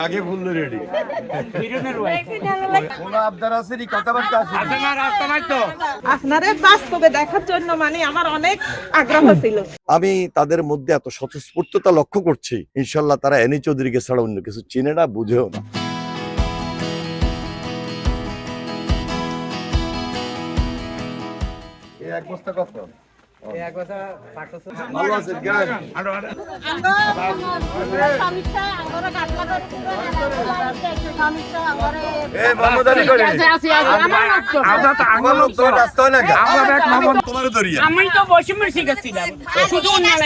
আগে full ready কোন আবদার আছে নি কথাবার্তা আছে না রাস্তা নাই তো আপনারে বাস্তবে দেখার জন্য মানে আমার অনেক আগ্রহ ছিল। আমি তাদের মধ্যে এত স্বতঃস্ফূর্ততা লক্ষ্য করছি, ইনশাল্লাহ তারা এনি চৌধুরীকে ছাড়া অন্য কিছু চিনে না, বুঝেও না। এক বস্তা কত? ভালো আছেন গান? এই মোহাম্মদ আলী করে আমার লোক তো রাস্তা হয় না গা। আমরা এক মোহাম্মদ তোমার ধরিয়া আমি তো বসিমের শিখেছিলাম শুধু উন্নয়ন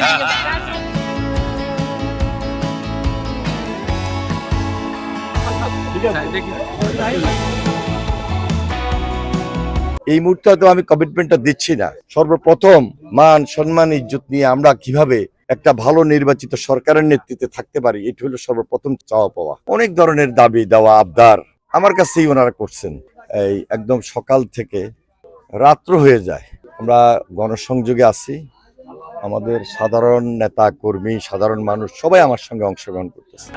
ঠিক আছে দেখি। এই মুহূর্তে হয়তো আমি কমিটমেন্টটা দিচ্ছি না। সর্বপ্রথম মান সম্মান ইজ্জত নিয়ে আমরা কিভাবে একটা ভালো নির্বাচিত সরকারের নেতৃত্বে থাকতে পারি, এটা হলো সর্বপ্রথম চাওয়া পাওয়া। অনেক ধরনের দাবি দেওয়া আবদার আমার কাছেই ওনারা করছেন। এই একদম সকাল থেকে রাত্র হয়ে যায়, আমরা গণসংযোগে আছি। আমাদের সাধারণ নেতা কর্মী, সাধারণ মানুষ সবাই আমার সঙ্গে অংশগ্রহণ করতেছে।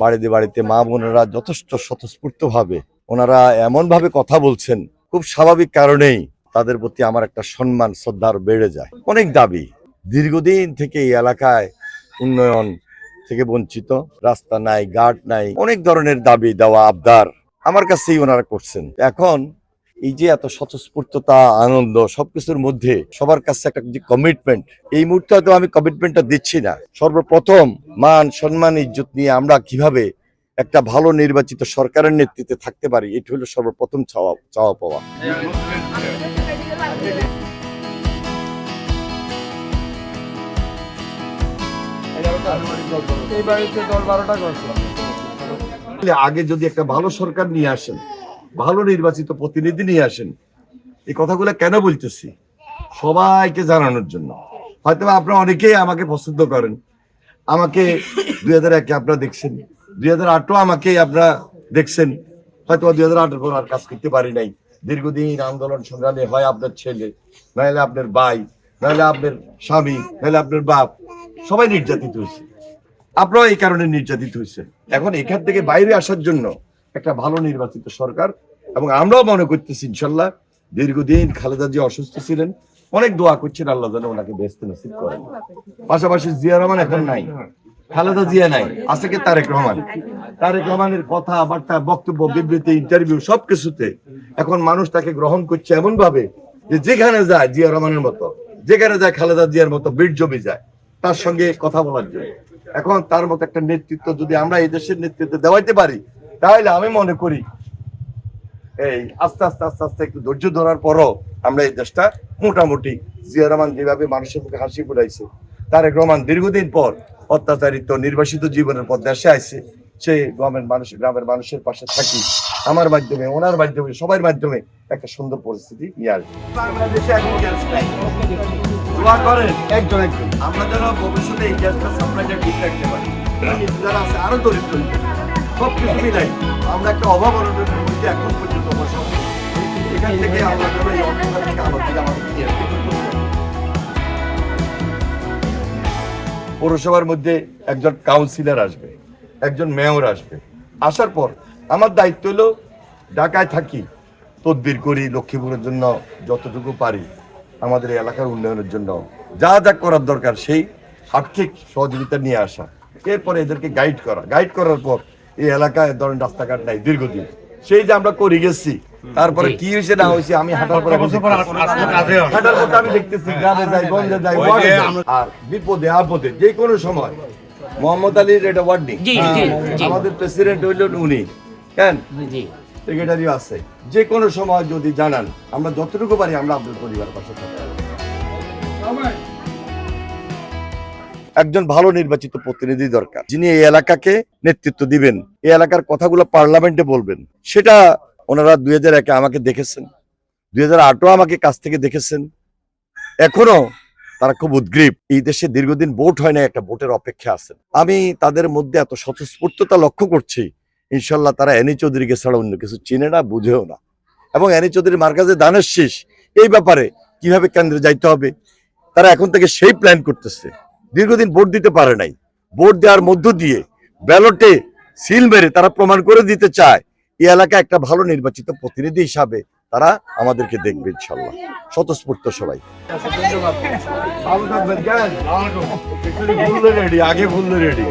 বাড়িতে বাড়িতে মা বোনেরা যথেষ্ট স্বতঃস্ফূর্ত ভাবে ওনারা এমন ভাবে কথা বলছেন, খুব স্বাভাবিক কারণেই তাদের প্রতি আমার একটা সম্মান শ্রদ্ধা বেড়ে যায়। অনেক দাবি দীর্ঘদিন থেকে এই এলাকায় উন্নয়ন থেকে বঞ্চিত, রাস্তা নাই, ঘাট নাই, অনেক ধরনের দাবি দেওয়া আবদার আমার কাছেই ওনারা করছেন। এখন এই যে এত স্বতঃস্ফূর্ততা, আনন্দ সবকিছুর মধ্যে সবার কাছে একটা যে কমিটমেন্ট, এই মুহূর্তে হয়তো আমি কমিটমেন্টটা দিচ্ছি না। সর্বপ্রথম মান সম্মান ইজ্জত নিয়ে আমরা কিভাবে একটা ভালো নির্বাচিত সরকারের নেতৃত্বে থাকতে পারি, এটা হলো সর্বপ্রথম চাওয়া পাওয়া। আগে যদি একটা ভালো সরকার নিয়ে আসেন, ভালো নির্বাচিত প্রতিনিধি নিয়ে আসেন, এই কথাগুলো কেন বলতেছি? সবাইকে জানানোর জন্য। হয়তো আপনারা অনেকেই আমাকে পছন্দ করেন, আমাকে 2001-এ আপনারা দেখছেন, 2008-ও আমাকে আপনারা দেখছেন। হয়তো 2008-এর পর আর কাজ করতে পারি নাই। দীর্ঘদিন আন্দোলন সংগ্রামে হয় আপনার ছেলে, নাহলে আপনার ভাই, নাহলে আপনার স্বামী, নাহলে আপনার বাপ, সবাই নির্যাতিত হয়েছে। আপনারাও এই কারণে নির্যাতিত হয়েছে। এখন এখান থেকে বাইরে আসার জন্য একটা ভালো নির্বাচিত সরকার, এবং আমরাও মনে করতেছি ইনশাল্লাহ। দীর্ঘদিন খালেদা জিয়া অসুস্থ ছিলেন, অনেক দোয়া করছেন আল্লাহ যেন ওনাকে বেহেশতে নসিব করেন। পাশাপাশি জিয়া রহমান এখন নাই, খালেদা জিয়া নাই, আছে কি তারেক রহমান। তারেক রহমানের কথাবার্তা, বক্তব্য, বিবৃতি, ইন্টারভিউ সবকিছুতে এখন মানুষ তাকে গ্রহণ করছে এমন ভাবে যে যেখানে যায় জিয়া রহমানের মতো, যেখানে যায় খালেদা জিয়ার মতো বীর জমে যায় তার সঙ্গে কথা বলার জন্য। এখন তার মতো একটা নেতৃত্ব যদি আমরা এই দেশের নেতৃত্বে দেওয়াইতে পারি, তাহলে আমি মনে করি এই আস্তে আস্তে আস্তে আস্তে একটু ধৈর্য ধরার পরও আমরা এই দেশটা মোটামুটি, জিয়া রহমান যেভাবে মানুষের মুখে হাসি ফুটাইছে, তারেক রহমান দীর্ঘদিন পর অত্যাচারিত নির্বাসিত জীবনের পর দেশে আসছে, সেই গ্রামের মানুষের পাশে থাকি, আমার মাধ্যমে, ওনার মাধ্যমে, সবার মাধ্যমে একটা সুন্দর পরিস্থিতি নিয়ে আসবে। বাংলাদেশে এখন গ্যাস নাই, দোয়া করেন একজন একজন, আমরা যেন ভবিষ্যতে এই গ্যাসটা সাপ্লাইটা ঠিক রাখতে পারি। যারা আছে আরো দরিদ্র সবকিছু মিলাই আমরা একটা অভাব অনটনের মধ্যে এখন পর্যন্ত বসে, এখান থেকে আমরা যেন এই অন্ধকার থেকে আলো থেকে আমাদের নিয়ে আসতে পারি। পৌরসভার মধ্যে একজন কাউন্সিলর আসবে, একজন মেয়র আসবে। আসার পর আমার দায়িত্ব হলো ঢাকায় থাকি, তদবির করি, লক্ষ্মীপুরের জন্য যতটুকু পারি আমাদের এই এলাকার উন্নয়নের জন্য যা যা করার দরকার সেই আর্থিক সহযোগিতা নিয়ে আসা। এরপরে এদেরকে গাইড করার পর এই এলাকায় ধরেন রাস্তাঘাট নাই দীর্ঘদিন, সেই যে আমরা করে গেছি। তারপরে কি হয়েছে না হয়েছে আমি হাঁটার পর আমি দেখতেছি, গ্রামে যাই, গঞ্জে যাই, আর বিপদে আপদে যে কোনো সময় মোহাম্মদ আলীর এটা ওয়ার্ডিং, আমাদের প্রেসিডেন্ট হইলেন উনি, কেন সেক্রেটারিও আছে। যে কোনো সময় যদি জানান, আমরা যতটুকু পারি আমরা আপনার পরিবার পাশে থাকি। একজন ভালো নির্বাচিত প্রতিনিধি দরকার, যিনি এই এলাকাকে নেতৃত্ব দিবেন, এই এলাকার কথাগুলো পার্লামেন্টে বলবেন। সেটা ওনারা 2001-এ আমাকে দেখেছেন, 2008-ও আমাকে কাছ থেকে দেখেছেন, এখনো তারা খুব উদ্গ্রীব। এই দেশে দীর্ঘদিন ভোট হয় না, একটা ভোটের অপেক্ষা আছেন। আমি তাদের মধ্যে এত স্বতঃস্ফূর্ততা লক্ষ্য করছি, ইনশাল্লাহ তারা এনি চৌধুরীকে ছাড়া অন্য কিছু চিনে না, বুঝেও না। এবং এনি চৌধুরীর মার্কাজে দানের শীষ, এই ব্যাপারে কিভাবে কেন্দ্রে যাইতে হবে তারা এখন থেকে সেই প্ল্যান করতেছে। দীর্ঘদিন ভোট দিতে পারে নাই, ভোট দেওয়ার মধ্য দিয়ে ব্যালটে সিল মেরে তারা প্রমাণ করে দিতে চায় এই এলাকায় একটা ভালো নির্বাচিত প্রতিনিধি হিসাবে তারা আমাদেরকে দেখবে ইনশাল্লাহ। স্বতঃস্ফূর্ত সবাই। আগে বললো রেডি,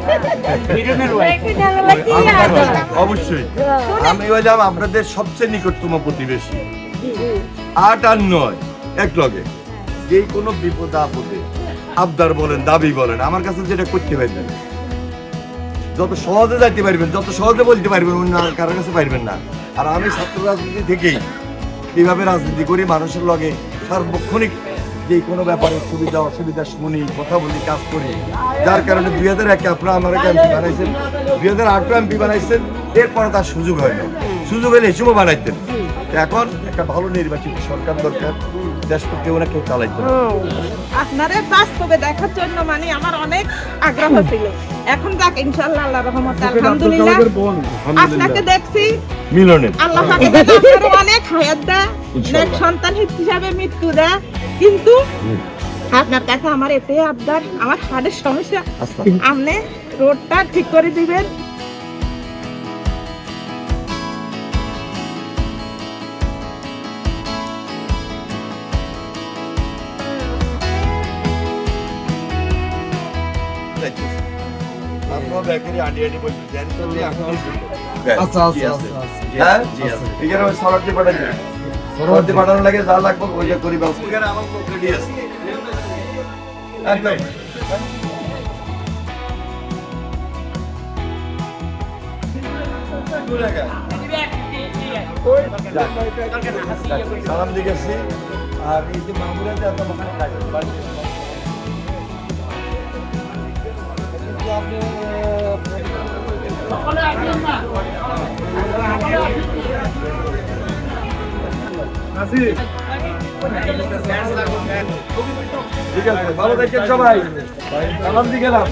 অবশ্যই। আমি হইলাম আপনাদের সবচেয়ে নিকটতম প্রতিবেশী, 8 আর 9 এক লগে। যে কোনো বিপদ আপদে আবদার বলেন, দাবি বলেন, আমার কাছে যেটা করতে পারবেন, যত সহজে যাইতে পারবেন, যত সহজে বলতে পারবেন, অন্য কারোর কাছে পারবেন না। আর আমি ছাত্র রাজনীতি থেকেই এইভাবে রাজনীতি করি, মানুষের লগে সার্বক্ষণিক যে কোনো ব্যাপারে সুবিধা অসুবিধা শুনি, কথা বলি, কাজ করি। যার কারণে 2001-এ আপনারা আমার এমপি বানাইছেন, 2008 এমপি বানাইছেন, এরপরে তার সুযোগ হয় না। সুযোগ হলে এই সময় বানাইতেন। এখন একটা ভালো নির্বাচিত সরকার দরকার, দেশটা কেউ না কেউ চালাইতে হবে। আপনারে বাস্তবে দেখার জন্য মানে আমার অনেক আগ্রহ ছিল। এখন যাক ইনশাআল্লাহ, আল্লাহর রহমতে আলহামদুলিল্লাহ আপনাকে দেখছি মিলনের আল্লাহ পাকে যেন আপনার অনেক হায়াত দেয়, নেক সন্তান হিসেবে মৃত্যু দেয়। কিন্তু আপনার কাছে আমার এতে আবদার, আমার হাড়ের সমস্যা, আপনি রোডটা ঠিক করে দিবেন। পাঠানো লাগে, যা লাগবে ওইটা করি, ব্যবস্থা আমার রেডি আছে একদম। সালাম দিয়েছি। আর এই যে মামুরা যে এত মাথা লাগে ঠিক আছে, ভালো থাকেন সবাই, সালাম দিয়ে গেলাম।